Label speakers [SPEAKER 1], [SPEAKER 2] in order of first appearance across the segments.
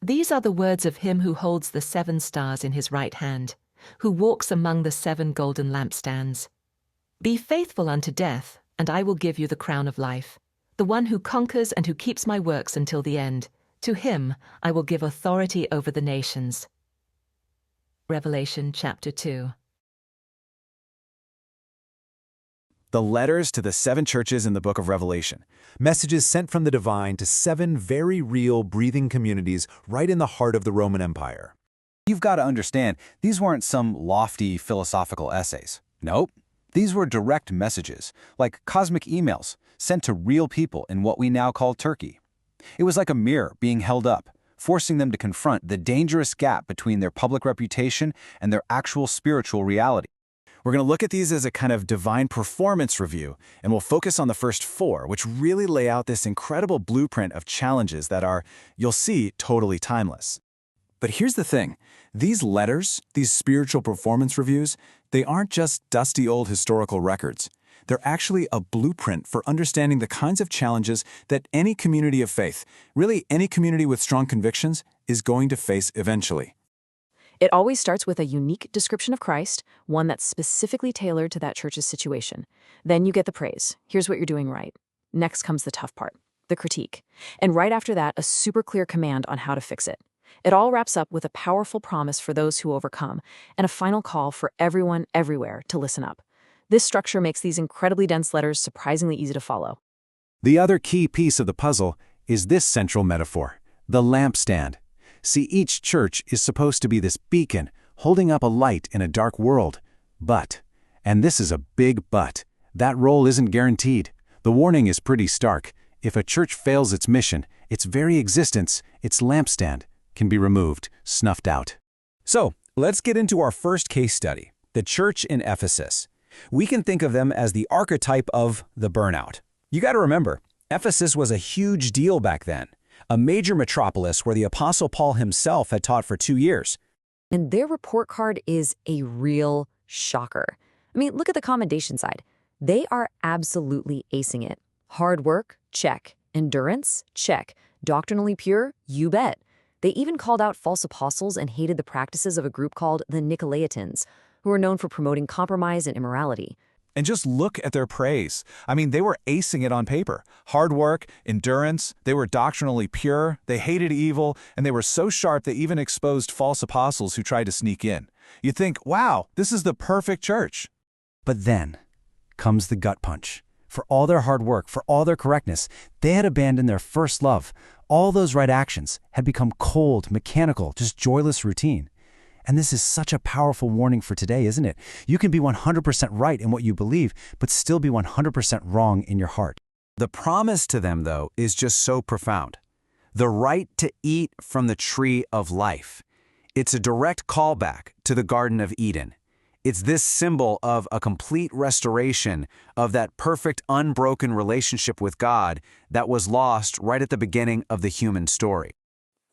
[SPEAKER 1] These are the words of him who holds the 7 stars in his right hand, who walks among the 7 golden lampstands. Be faithful unto death, and I will give you the crown of life. The one who conquers and who keeps my works until the end, to him I will give authority over the nations. Revelation chapter 2.
[SPEAKER 2] The letters to the 7 churches in the book of Revelation. Messages sent from the divine to 7 very real, breathing communities right in the heart of the Roman Empire.
[SPEAKER 3] You've got to understand, these weren't some lofty philosophical essays. Nope. These were direct messages, like cosmic emails, sent to real people in what we now call Turkey. It was like a mirror being held up, forcing them to confront the dangerous gap between their public reputation and their actual spiritual reality.
[SPEAKER 2] We're going to look at these as a kind of divine performance review, and we'll focus on the first 4, which really lay out this incredible blueprint of challenges that are, you'll see, totally timeless. But here's the thing. These letters, these spiritual performance reviews, they aren't just dusty old historical records. They're actually a blueprint for understanding the kinds of challenges that any community of faith, really any community with strong convictions, is going to face eventually.
[SPEAKER 4] It always starts with a unique description of Christ, one that's specifically tailored to that church's situation. Then you get the praise. Here's what you're doing right. Next comes the tough part, the critique. And right after that, a super clear command on how to fix it. It all wraps up with a powerful promise for those who overcome, and a final call for everyone everywhere to listen up. This structure makes these incredibly dense letters surprisingly easy to follow.
[SPEAKER 2] The other key piece of the puzzle is this central metaphor, the lampstand. See, each church is supposed to be this beacon, holding up a light in a dark world. But, and this is a big but, that role isn't guaranteed. The warning is pretty stark. If a church fails its mission, its very existence, its lampstand, can be removed, snuffed out. So, let's get into our first case study, the church in Ephesus. We can think of them as the archetype of the burnout. You got to remember, Ephesus was a huge deal back then, a major metropolis where the Apostle Paul himself had taught for 2 years.
[SPEAKER 4] And their report card is a real shocker. I mean, look at the commendation side. They are absolutely acing it. Hard work? Check. Endurance? Check. Doctrinally pure? You bet. They even called out false apostles and hated the practices of a group called the Nicolaitans, who are known for promoting compromise and immorality.
[SPEAKER 2] And just look at their praise. I mean, they were acing it on paper. Hard work, endurance, they were doctrinally pure, they hated evil, and they were so sharp they even exposed false apostles who tried to sneak in. You think, wow, this is the perfect church. But then comes the gut punch. For all their hard work, for all their correctness, they had abandoned their first love. All those right actions had become cold, mechanical, just joyless routine. And this is such a powerful warning for today, isn't it? You can be 100% right in what you believe, but still be 100% wrong in your heart. The promise to them, though, is just so profound. The right to eat from the tree of life. It's a direct callback to the Garden of Eden. It's this symbol of a complete restoration of that perfect, unbroken relationship with God that was lost right at the beginning of the human story.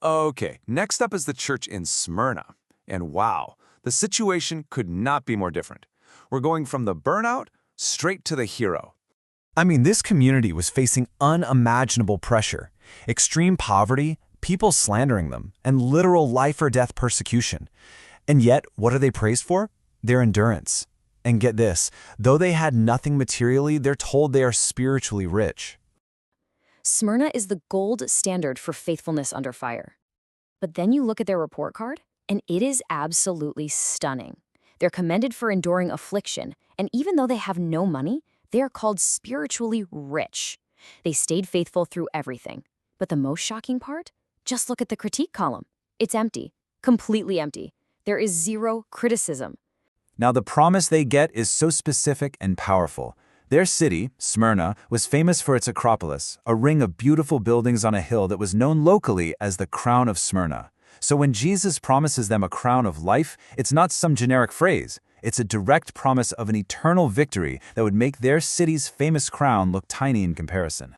[SPEAKER 2] Okay, next up is the church in Smyrna. And wow, the situation could not be more different. We're going from the burnout straight to the hero. I mean, this community was facing unimaginable pressure, extreme poverty, people slandering them, and literal life-or-death persecution. And yet, what are they praised for? Their endurance. And get this, though they had nothing materially, they're told they are spiritually rich.
[SPEAKER 4] Smyrna is the gold standard for faithfulness under fire. But then you look at their report card, and it is absolutely stunning. They're commended for enduring affliction, and even though they have no money, they are called spiritually rich. They stayed faithful through everything. But the most shocking part? Just look at the critique column. It's empty, completely empty. There is zero criticism.
[SPEAKER 2] Now, the promise they get is so specific and powerful. Their city, Smyrna, was famous for its Acropolis, a ring of beautiful buildings on a hill that was known locally as the Crown of Smyrna. So when Jesus promises them a crown of life, it's not some generic phrase. It's a direct promise of an eternal victory that would make their city's famous crown look tiny in comparison.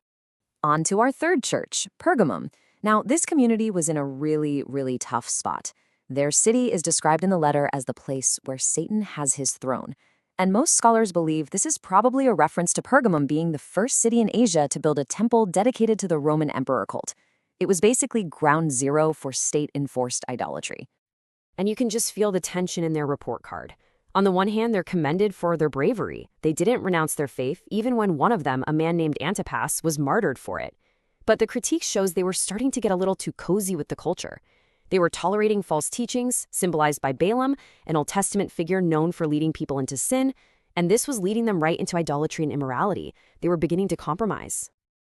[SPEAKER 4] On to our third church, Pergamum. Now, this community was in a really, really tough spot. Their city is described in the letter as the place where Satan has his throne. And most scholars believe this is probably a reference to Pergamum being the first city in Asia to build a temple dedicated to the Roman emperor cult. It was basically ground zero for state-enforced idolatry. And you can just feel the tension in their report card. On the one hand, they're commended for their bravery. They didn't renounce their faith, even when one of them, a man named Antipas, was martyred for it. But the critique shows they were starting to get a little too cozy with the culture. They were tolerating false teachings, symbolized by Balaam, an Old Testament figure known for leading people into sin, and this was leading them right into idolatry and immorality. They were beginning to compromise.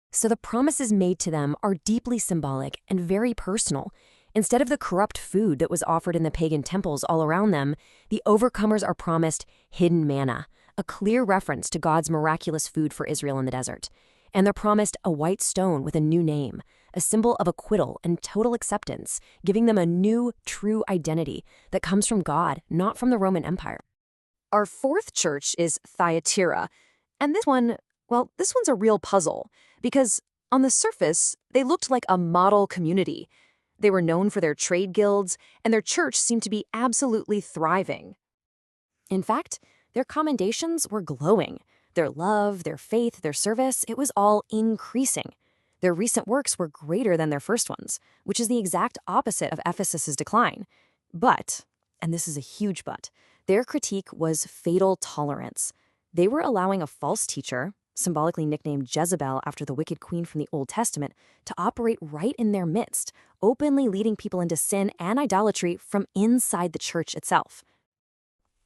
[SPEAKER 4] So the promises made to them are deeply symbolic and very personal. Instead of the corrupt food that was offered in the pagan temples all around them, the overcomers are promised hidden manna, a clear reference to God's miraculous food for Israel in the desert. And they're promised a white stone with a new name, a symbol of acquittal and total acceptance, giving them a new, true identity that comes from God, not from the Roman Empire. Our fourth church is Thyatira, and this one's a real puzzle, because on the surface, they looked like a model community. They were known for their trade guilds, and their church seemed to be absolutely thriving. In fact, their commendations were glowing. Their love, their faith, their service, it was all increasing. Their recent works were greater than their first ones, which is the exact opposite of Ephesus's decline. But, and this is a huge but, their critique was fatal tolerance. They were allowing a false teacher, symbolically nicknamed Jezebel after the wicked queen from the Old Testament, to operate right in their midst, openly leading people into sin and idolatry from inside the church itself.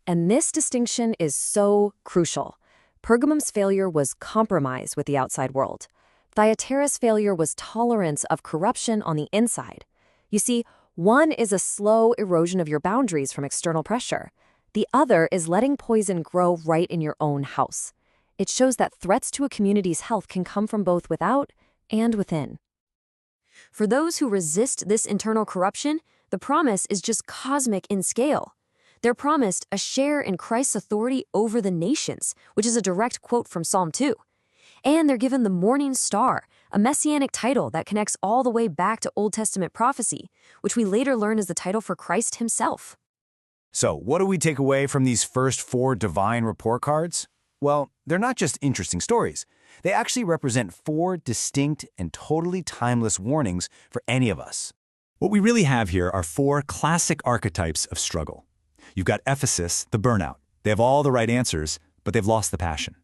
[SPEAKER 4] And this distinction is so crucial. Pergamum's failure was compromise with the outside world. Thyatira's failure was tolerance of corruption on the inside. You see, one is a slow erosion of your boundaries from external pressure. The other is letting poison grow right in your own house. It shows that threats to a community's health can come from both without and within. For those who resist this internal corruption, the promise is just cosmic in scale. They're promised a share in Christ's authority over the nations, which is a direct quote from Psalm 2. And they're given the Morning Star, a messianic title that connects all the way back to Old Testament prophecy, which we later learn is the title for Christ himself.
[SPEAKER 3] So, what do we take away from these first 4 divine report cards? Well, they're not just interesting stories. They actually represent 4 distinct and totally timeless warnings for any of us.
[SPEAKER 2] What we really have here are 4 classic archetypes of struggle. You've got Ephesus, the burnout. They have all the right answers, but they've lost the passion.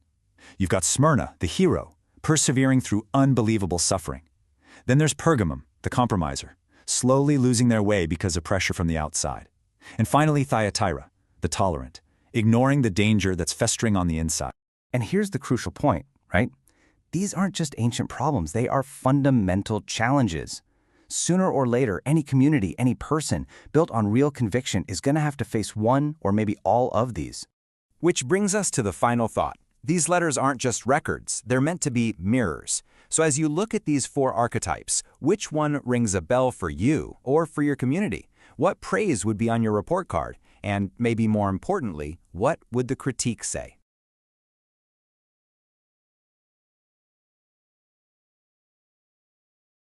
[SPEAKER 2] You've got Smyrna, the hero, persevering through unbelievable suffering. Then there's Pergamum, the compromiser, slowly losing their way because of pressure from the outside. And finally, Thyatira, the tolerant, ignoring the danger that's festering on the inside.
[SPEAKER 3] And here's the crucial point, right? These aren't just ancient problems, they are fundamental challenges. Sooner or later, any community, any person built on real conviction is going to have to face one or maybe all of these.
[SPEAKER 5] Which brings us to the final thought. These letters aren't just records, they're meant to be mirrors. So as you look at these 4 archetypes, which one rings a bell for you or for your community? What praise would be on your report card? And maybe more importantly, what would the critique say?